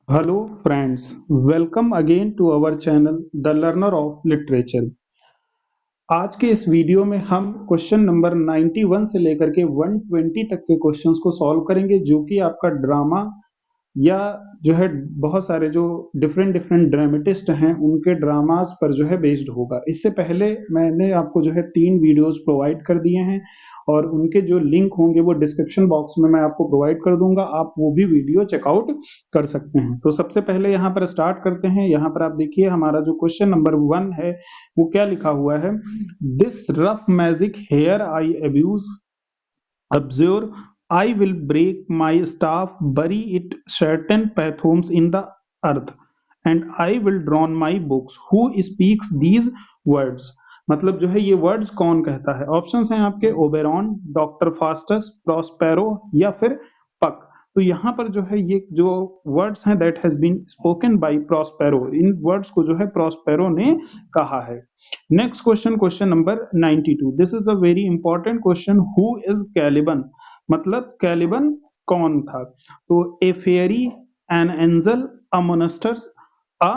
Hello friends, welcome again to our channel The Learner of Literature। आज के इस video में हम क्वेश्चन नंबर 91 से लेकर के 120 तक के क्वेश्चंस को सॉल्व करेंगे जो कि आपका ड्रामा या जो है बहुत सारे जो डिफरेंट डिफरेंट ड्रामेटिस्ट हैं उनके ड्रामास पर जो है बेस्ड होगा। इससे पहले मैंने आपको जो है 3 वीडियोस प्रोवाइड कर दिए हैं और उनके जो लिंक होंगे वो डिस्क्रिप्शन बॉक्स में मैं आपको प्रोवाइड कर दूंगा, आप वो भी वीडियो चेकआउट कर सकते हैं। तो सबसे पहले यहाँ पर स्टार्ट करते हैं। यहाँ पर आप देखिए हमारा जो क्वेश्चन नंबर 1 है वो क्या लिखा हुआ है। This rough magic here I abuse observe I will break my staff, bury it certain pathos in the earth, and I will drown my books. Who speaks these words? मतलब जो है ये वर्ड्स कौन कहता है। ऑप्शंस हैं आपके Oberon, doctor Faustus, Prospero या फिर पक। तो यहाँ पर जो है ये जो वर्ड्स हैं that has been spoken by Prospero, इन वर्ड्स को जो है प्रॉस्पेरो ने कहा है। Next question, question number 92। This is a very important question. Who is Caliban? मतलब कैलिबन कौन था? तो a fairy, an angel, a monster, a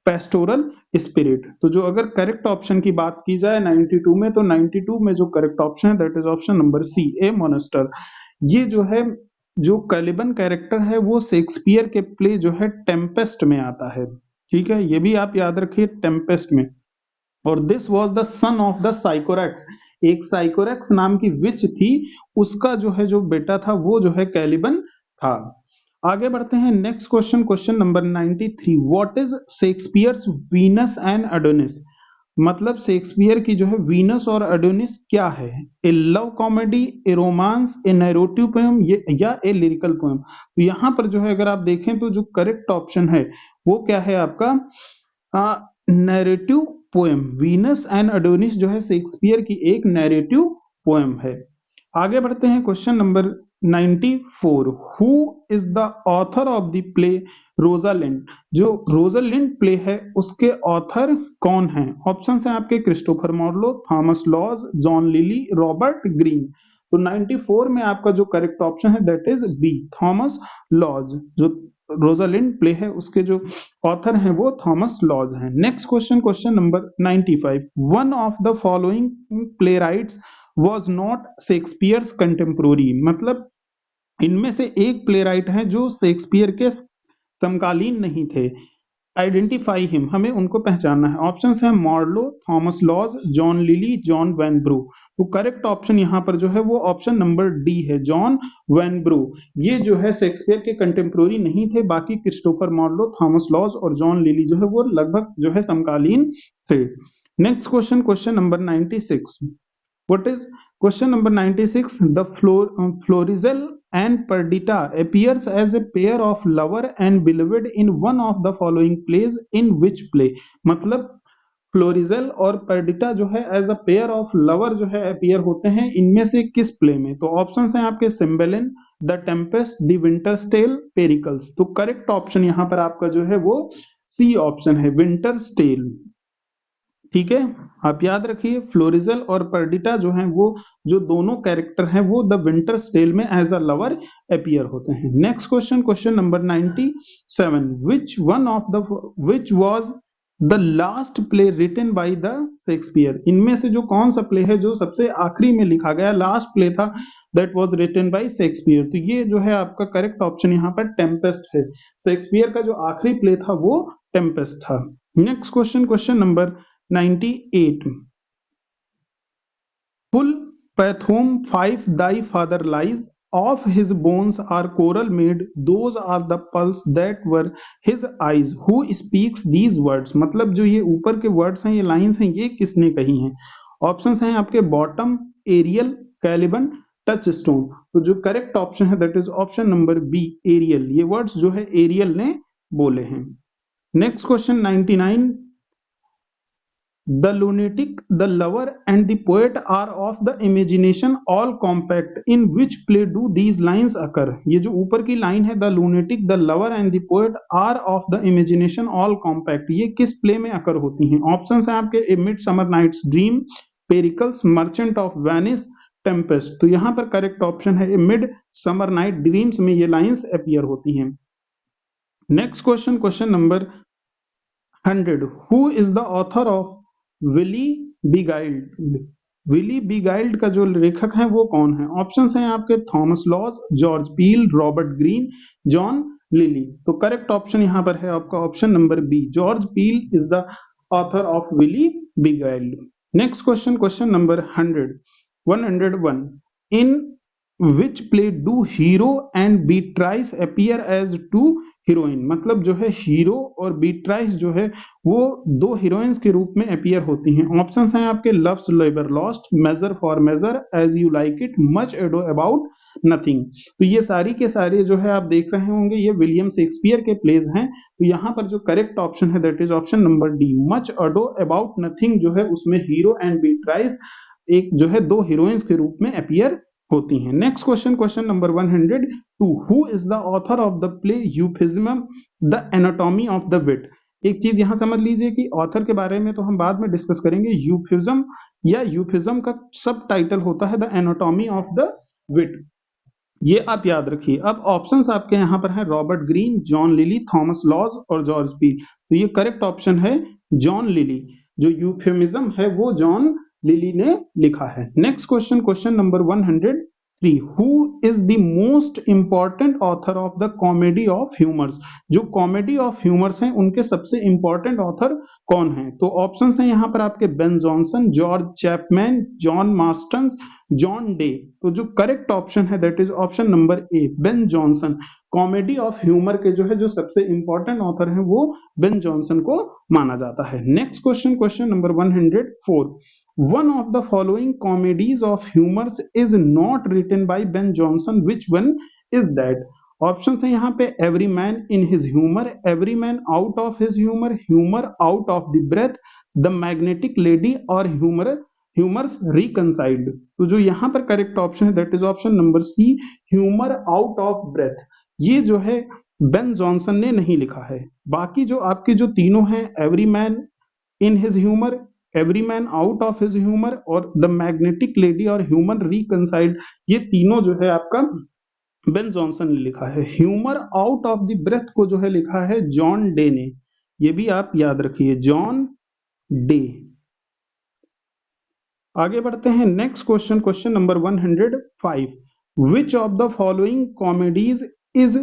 pastoral spirit. तो जो अगर करेक्ट ऑप्शन की बात की जाए 92 में, तो 92 में जो करेक्ट ऑप्शन है that is option number C, a monastery. ये जो है जो कैलिबन कैरेक्टर है वो शेक्सपियर के प्ले जो है टेम्पेस्ट में आता है। ठीक है, ये भी आप याद रखिए, टेम्पेस्ट में। और this was the son of the Sycorax. एक साइकोरेक्स नाम की विच थी, उसका जो है जो बेटा था वो जो है कैलिबन था। आगे बढ़ते हैं next question, question number 93। What is Shakespeare's Venus and Adonis? मतलब शेक्सपियर की जो है वीनस और एडोनिस क्या है? ए लव कॉमेडी, ए रोमांस, ए नैरेटिव पोएम या ए लिरिकल पोएम। तो यहाँ पर जो है अगर आप देखें तो जो करेक्ट ऑप्शन है वो क्या है आपका? Narrative poem. Venus and Adonis जो है शेक्सपियर की एक नैरेटिव पोएम है। आगे बढ़ते हैं question number 94। Who is the author of the play Rosalind? जो रोजालिंड प्ले है उसके ऑथर कौन है? ऑप्शंस हैं आपके Christopher Marlowe, Thomas Lodge, John Lyly, Robert Greene. तो 94 में आपका जो करेक्ट ऑप्शन है that is B, Thomas Lodge. जो रोजालिंड प्ले है उसके जो ऑथर हैं वो थॉमस लॉज हैं। Next question, question number 95। One of the following play rights was not Shakespeare's contemporary. मतलब इनमें से एक प्ले राइट है जो शेक्सपियर के समकालीन नहीं थे। आइडेंटिफाई हिम, हमें उनको पहचानना है। ऑप्शंस हैं Marlowe, Thomas Lodge, John Lyly, John Vanbrugh. तो करेक्ट ऑप्शन यहाँ पर जो है वो ऑप्शन नंबर डी है, जॉन वैन ब्रू। ये जो है शेक्सपियर के कंटेम्प्रोरी नहीं थे, बाकी क्रिस्टोफर मार्लो, थॉमस लॉज और जॉन लिली जो है वो लगभग जो है समकालीन थे। Next question, question number 96। What is question number 96? The Florizel and Perdita appears as a pair of lover and beloved in one of the following plays. In which play? मतलब फ्लोरिजेल और पर्डिटा जो है as a pair of lover जो है appear होते हैं इनमें से किस प्ले में? तो ऑप्शंस हैं आपके Cymbeline, the Tempest, the Winter's Tale, Pericles. तो करेक्ट ऑप्शन यहाँ पर आपका जो है वो सी ऑप्शन है, विंटर्स टेल। ठीक है, आप याद रखिए फ्लोरिजेल और पर्डिटा जो हैं वो जो दोनों कैरेक्टर हैं वो द विंटर स्टेल में एज अ लवर अपीयर होते हैं। Next question, question number 97। Which was the last play written by the Shakespeare? इनमें से जो कौन सा प्ले है जो सबसे आखिरी में लिखा गया, लास्ट प्ले था, that was written by Shakespeare. तो ये जो है आपका करेक्ट ऑप्शन यहाँ पर टेम्पेस्ट है। शेक्सपियर का जो आखिरी प्ले था वो टेम्पेस्ट था। Next question, question number 98। Full Pathum 5 thy father lies, of his bones are coral made, those are the pulse that were his eyes. Who speaks these words? मतलब जो ये ऊपर के वर्ड्स हैं, ये लाइंस हैं, ये किसने कही हैं? ऑप्शंस हैं आपके Bottom, Ariel, Caliban, Touchstone. तो जो करेक्ट ऑप्शन है that is option number B, Ariel. ये वर्ड्स जो है एरियल ने बोले हैं। Next question 99। The lunatic, the lover, and the poet are of the imagination all compact. In which play do these lines occur? ये जो ऊपर की लाइन है the lunatic, the lover and the poet are of the imagination all compact, ये किस play में अकर होती हैं? ऑप्शंस हैं आपके A Midsummer Night's Dream, Pericles, Merchant of Venice, Tempest। तो यहाँ पर करेक्ट ऑप्शन है A Midsummer Night Dreams में ये लाइंस अपीयर होती हैं। Next question, question number 100, who is the author of Wily Beguiled? Wily Beguiled का जो लेखक है वो कौन है? ऑप्शंस हैं आपके Thomas Lodge, George Peele, Robert Greene, John Lyly. तो करेक्ट ऑप्शन यहाँ पर है आपका option number B, George Peele is the author of Wily Beguiled. Next question, question number 101, in which play do Hero and Beatrice appear as two heroine? मतलब जो है hero और बीट्राइस जो है वो दो हीरोइंस के रूप में अपीयर होती हैं। ऑप्शंस हैं आपके love's labour lost, measure for measure, as you like it, much ado about nothing. तो ये सारी के सारे जो है आप देख रहे होंगे ये विलियम शेक्सपियर के प्लेज हैं। तो यहाँ पर जो करेक्ट ऑप्शन है that is option number D, much ado about nothing जो है उसमें हीरो एंड बीट्राइस एक जो है दो हीरोइंस के रूप में अपीयर होती हैं। Next question, question number 102, who is the author of the play Euphuism the anatomy of the wit? एक चीज यहां समझ लीजिए कि ऑथर के बारे में तो हम बाद में डिस्कस करेंगे। यूफिज्म या यूफिज्म का सब टाइटल होता है द एनाटॉमी ऑफ द विट, ये आप याद रखिए। अब ऑप्शंस आपके यहां पर है Robert Greene, John lily, Thomas Lodge और जॉर्ज पील। तो ये करेक्ट ऑप्शन है जॉन लिली, जो यूफेमिज्म है वो जॉन लिली ने लिखा है। Next question, question number 103, who is the most important author of the comedy of humours? जो कॉमेडी ऑफ ह्यूमर्स हैं उनके सबसे इंपॉर्टेंट ऑथर कौन है? तो ऑप्शंस हैं यहां पर आपके Ben Jonson, George Chapman, John Marstons, John Day. तो जो करेक्ट ऑप्शन है that is option number A, Ben Jonson. Comedy of humour के जो है जो सबसे इंपॉर्टेंट ऑथर हैं वो बेन जॉनसन को माना जाता है। Next question, question number 104, one of the following comedies of humours is not written by Ben Jonson, which one is that? Option है यहाँ पे every man in his humour, every man out of his humour, humour out of the breath, the magnetic lady और humours reconciled. तो जो यहाँ पर correct option है that is option number C, humour out of breath. ये जो है Ben Jonson ने नहीं लिखा है। बाकी जो आपके जो तीनों हैं every man in his humour, every man out of his humour और द मैग्नेटिक लेडी और ह्यूमन रिकंसाइल्ड, ये तीनों जो है आपका बेन जॉनसन ने लिखा है। Humour out of the breath को जो है लिखा है जॉन डे ने, ये भी आप याद रखिए, जॉन डे। आगे बढ़ते हैं। Next question, question number 105, which of the following comedies is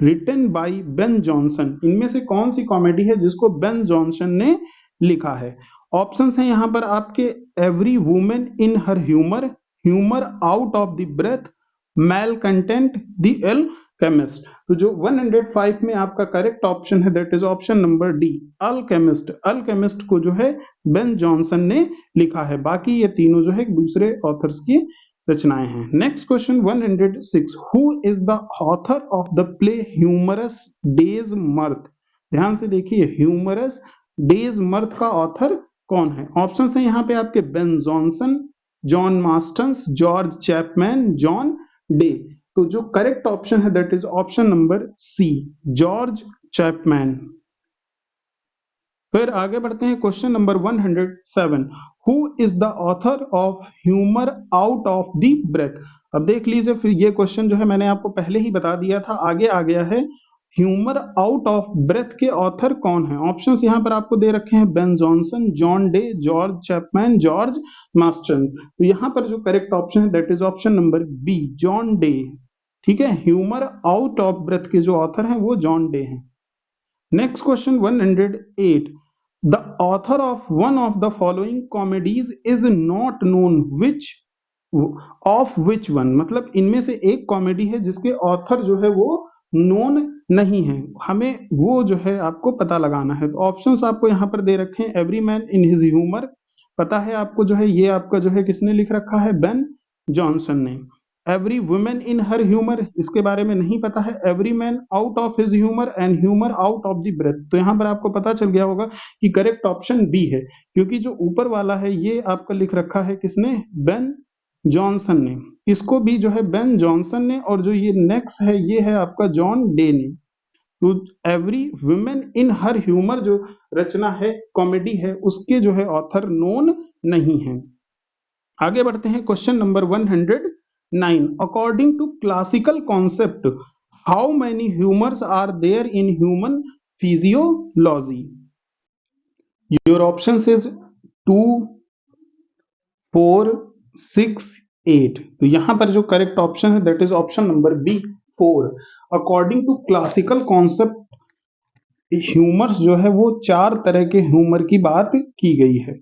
written by Ben Jonson? इनमें से कौन सी कॉमेडी है जिसको बेन जॉनसन ने लिखा है? ऑप्शंस हैं यहां पर आपके every women in her humour, humour out of the breath, Malcontent, the alchemist. तो जो 105 में आपका करेक्ट ऑप्शन है that is option number D, alchemist. Alchemist को जो है बेन जॉनसन ने लिखा है। बाकी ये तीनों जो है दूसरे ऑथर्स की रचनाएं हैं। Next question 106, who is the author of the play Humorous Day's Mirth? ध्यान से देखिए, ह्यूमरस डेज मर्थ का ऑथर कौन है? ऑप्शंस हैं यहाँ पे आपके Ben Jonson, John Marstons, George Chapman, John Day. तो जो करेक्ट ऑप्शन है that is option number C, George Chapman. फिर आगे बढ़ते हैं question number 107, who is the author of humour out of the breath? अब देख लीजिए, फिर ये क्वेश्चन जो है मैंने आपको पहले ही बता दिया था, आगे आ गया है। ह्यूमर आउट ऑफ ब्रेथ के ऑथर कौन है? ऑप्शंस यहां पर आपको दे रखे हैं Ben Jonson, John Day, George Chapman, George Marston. तो यहां पर जो करेक्ट ऑप्शन है that is option number B, John Day. ठीक है, ह्यूमर आउट ऑफ ब्रेथ के जो ऑथर हैं वो जॉन डे हैं। Next question 108, the author of one of the following comedies is not known, which of which one? मतलब इनमें से एक कॉमेडी है जिसके ऑथर जो है वो नोन नहीं है, हमें वो जो है आपको पता लगाना है। तो ऑप्शंस आपको यहां पर दे रखे हैं every man in his humour, पता है आपको जो है ये आपका जो है किसने लिख रखा है, बेन जॉनसन ने। Every women in her humour, इसके बारे में नहीं पता है। Every man out of his humour and humour out of the breath. तो यहां पर आपको पता चल गया होगा कि करेक्ट ऑप्शन बी है, क्योंकि जो ऊपर वाला है ये आपका लिख रखा है किसने, बेन जॉनसन ने। इसको भी जो है बेन जॉनसन ने, और जो ये नेक्स्ट है ये है आपका जॉन डे ने। तो every women in her humour जो रचना है, कॉमेडी है, उसके जो है ऑथर नोन नहीं है। आगे बढ़ते हैं question number 109, according to classical concept how many humours are there in human physiology? Your option is 2, 4, 6, 8। तो यहां पर जो करेक्ट ऑप्शन है that is option number B, 4। According to classical concept, humours जो है वो 4 तरह के ह्यूमर की बात की गई है।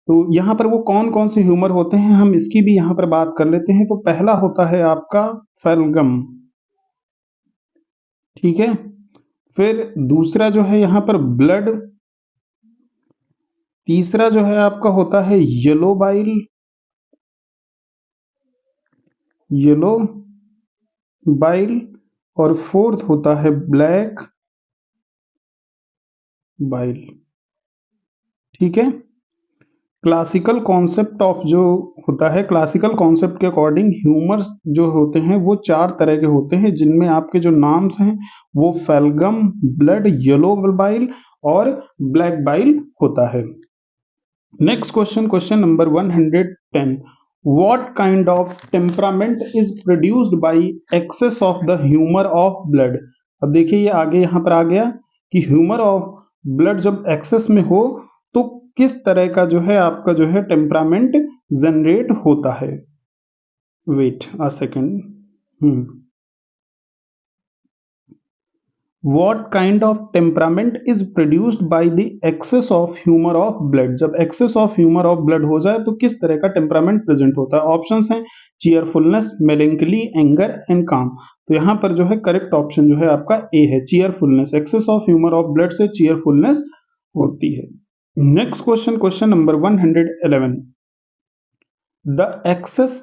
तो यहाँ पर वो कौन कौन से ह्यूमर होते हैं हम इसकी भी यहाँ पर बात कर लेते हैं। तो पहला होता है आपका फेलगम, ठीक है। फिर दूसरा जो है यहाँ पर ब्लड, तीसरा जो है आपका होता है येलो बाइल, येलो बाइल, और फोर्थ होता है ब्लैक बाइल, ठीक है। क्लासिकल कॉन्सेप्ट ऑफ जो होता है, क्लासिकल कॉन्सेप्ट के अकॉर्डिंग ह्यूमर्स जो होते हैं वो 4 तरह के होते हैं, जिनमें आपके जो नाम्स हैं वो फेलगम, ब्लड, येलो बाइल और ब्लैक बाइल होता है। Next question, question number 110। What kind of temperament is produced by excess of the humor of blood? अब देखिए ये आगे यहाँ पर आ गया कि ह्यूमर ऑफ ब्लड जब एक्सेस में हो तो किस तरह का जो है आपका जो है टेम्परामेंट जनरेट होता है। Wait a second. What kind of temperament is produced by the excess of humor of blood? जब excess of humor of blood हो जाए तो किस तरह का टेम्परामेंट प्रेजेंट होता है। ऑप्शंस हैं चीयरफुलनेस, मेलेंकली, एंगर एंड काम। तो यहाँ पर जो है करेक्ट ऑप्शन जो है आपका ए है, cheerfulness. Excess of humour of blood से चीयरफुलनेस होती है। Next question, question number 111। The excess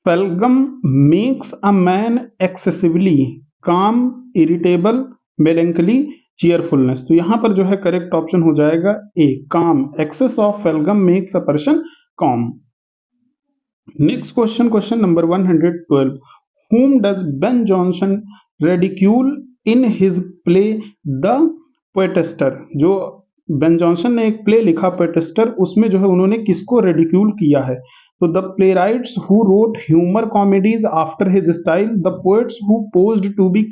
phlegm makes a man excessively calm, irritable, melancholy, cheerfulness. तो यहां पर जो है करेक्ट ऑप्शन हो जाएगा A, calm. Excess of phlegm makes a person calm. Next question, question number 112। whom does Ben Jonson ridicule in his play The Poetaster? जो Ben Jonson ने एक प्ले लिखा पोएटेस्टर, उसमें जो है उन्होंने किसको रेडिक्यूल किया है। तो the playwrights who wrote humour comedies after his style, the poets who posed to be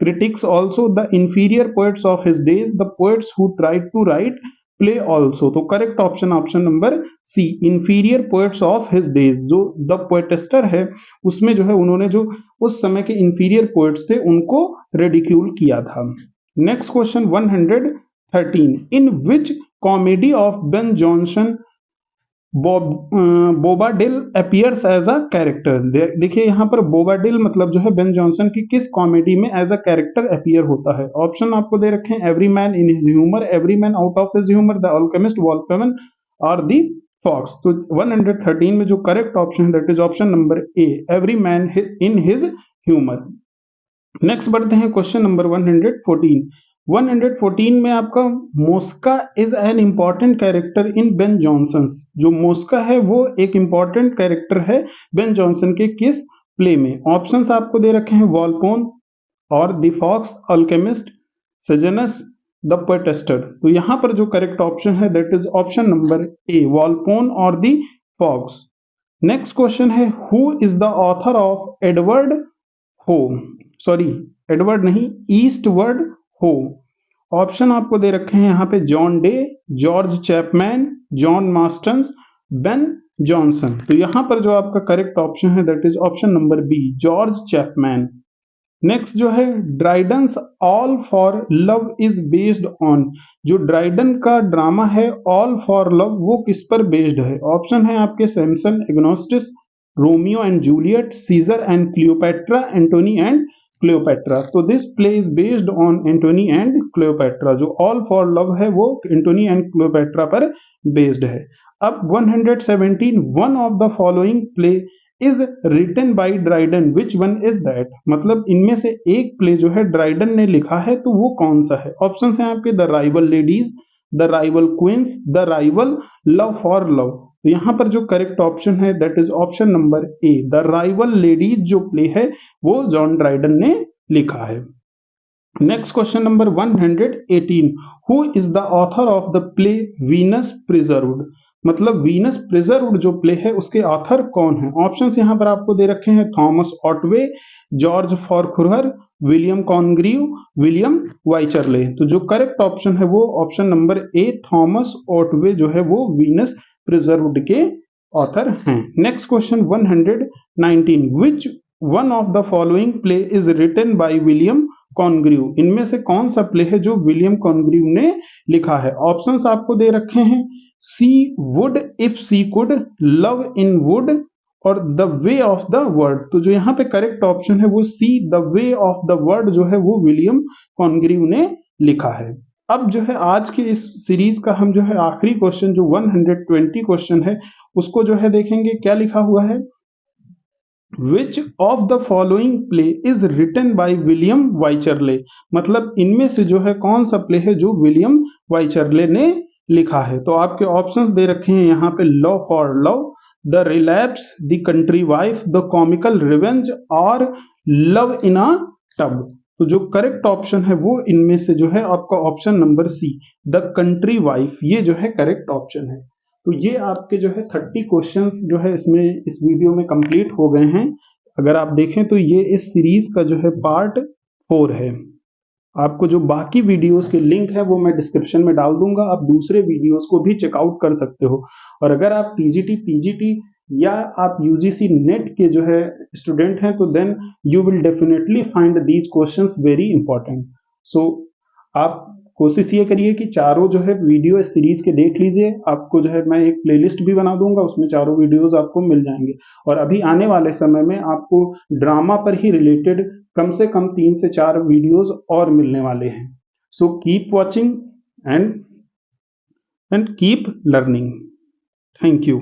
critics also, the inferior poets of his days, the poets who tried to write play also. तो correct option option number C, inferior poets of his days. जो the Poetaster है उसमें जो है उन्होंने जो उस समय के इंफीरियर पोएट्स थे उनको रेडिक्यूल किया था। Next question 113। In which comedy of Ben Jonson Bobadil appears as a character? देखिए यहाँ पर बोबाडिल मतलब जो है बेन जॉनसन की किस कॉमेडी में एज अ कैरेक्टर अपीयर होता है। ऑप्शन आपको दे रखे हैं every man in his humour, every man out of his humour, the alchemist, Volpone और दी फॉक्स। तो 113 में जो करेक्ट ऑप्शन है that is option number A, every man in his humour. Next बढ़ते हैं क्वेश्चन नंबर 114। 114 में आपका Mosca is an important character in Ben Jonson. जो मोस्का है वो एक इंपॉर्टेंट कैरेक्टर है बेन जॉनसन के किस प्ले में। ऑप्शंस आपको दे रखे हैं वॉल्पोन और the fox, alchemist, Sejanus, the Poetaster. तो यहां पर जो करेक्ट ऑप्शन है that is option number A, Volpone और द फॉक्स। नेक्स्ट क्वेश्चन है who is the author of Edward ho, sorry Edward नहीं, ईस्टवर्ड हो। ऑप्शन आपको दे रखे हैं यहाँ पे John Day, George Chapman, John Marstons, Ben Jonson. तो यहां पर जो आपका करेक्ट ऑप्शन है that is option number B, George Chapman. Next जो है Dryden's all for love is based on. जो ड्राइडन का ड्रामा है ऑल फॉर लव वो किस पर बेस्ड है। ऑप्शन है आपके Samson, Agonistes, Romeo and Juliet, Caesar and Cleopatra, Antony and Cleopatra. तो this play is based on Antony and Cleopatra. जो ऑल फॉर लव है वो एंटोनी एंड क्लियोपेट्रा पर बेस्ड है। अब 117, one of the following play is written by Dryden, which one is that? मतलब इनमें से एक प्ले जो है ड्राइडन ने लिखा है तो वो कौन सा है। ऑप्शन है आपके the rival ladies, the rival queens, the rival, love for love. तो यहां पर जो करेक्ट ऑप्शन है that is option number A, the rival ladies जो प्ले है वो जॉन ड्राइडन ने लिखा है। Next question number 118। Who is the author of the play Venus preserved? मतलब वीनस प्रिजर्व्ड जो प्ले है उसके ऑथर कौन है? ऑप्शंस यहाँ पर आपको दे रखे हैं, Thomas Otway, George Farquhar, William Congreve, William Wycherley. तो जो करेक्ट ऑप्शन है वो option number A, Thomas Otway जो है वो वीनस प्रिजर्व्ड के ऑथर हैं। Next question 119, which one of the following play is written by William Congreve? इनमें से कौन सा प्ले है जो विलियम कॉनग्रीव ने लिखा है? ऑप्शंस आपको दे रखे हैं, she would if she could, love in wood और the way of the world. तो जो यहाँ पे करेक्ट ऑप्शन है वो C, the way of the world जो है वो विलियम कॉनग्रीव ने लिखा है। अब जो है आज के इस सीरीज का हम जो है आखिरी क्वेश्चन जो 120 क्वेश्चन है उसको जो है देखेंगे। क्या लिखा हुआ है? Which of the following play is written by William Wycherley? मतलब इनमें से जो है कौन सा प्ले है जो विलियम वाइचरले ने लिखा है? तो आपके ऑप्शंस दे रखे हैं यहाँ पे, love for love, the relapse, the country wife, the comical revenge और लव इन अ टब। तो जो करेक्ट ऑप्शन है वो इनमें से जो है आपका option number C, the country wife, ये जो है करेक्ट ऑप्शन है। तो ये आपके जो है 30 क्वेश्चंस जो है इसमें इस वीडियो में कंप्लीट हो गए हैं। अगर आप देखें तो ये इस सीरीज का जो है पार्ट 4 है। आपको जो बाकी वीडियोस के लिंक है वो मैं डिस्क्रिप्शन में डाल दूंगा, आप दूसरे वीडियोस को भी चेकआउट कर सकते हो। और अगर आप टीजीटी, पीजीटी या आप यूजीसी नेट के जो है स्टूडेंट हैं तो then you will definitely find these questions very important. So आप कोशिश ये करिए कि चारों जो है वीडियो इस सीरीज के देख लीजिए। आपको जो है मैं एक प्लेलिस्ट भी बना दूंगा, उसमें चारों वीडियोस आपको मिल जाएंगे। और अभी आने वाले समय में आपको ड्रामा पर ही रिलेटेड कम से कम 3 से 4 वीडियोस और मिलने वाले हैं। So keep watching and keep learning. Thank you.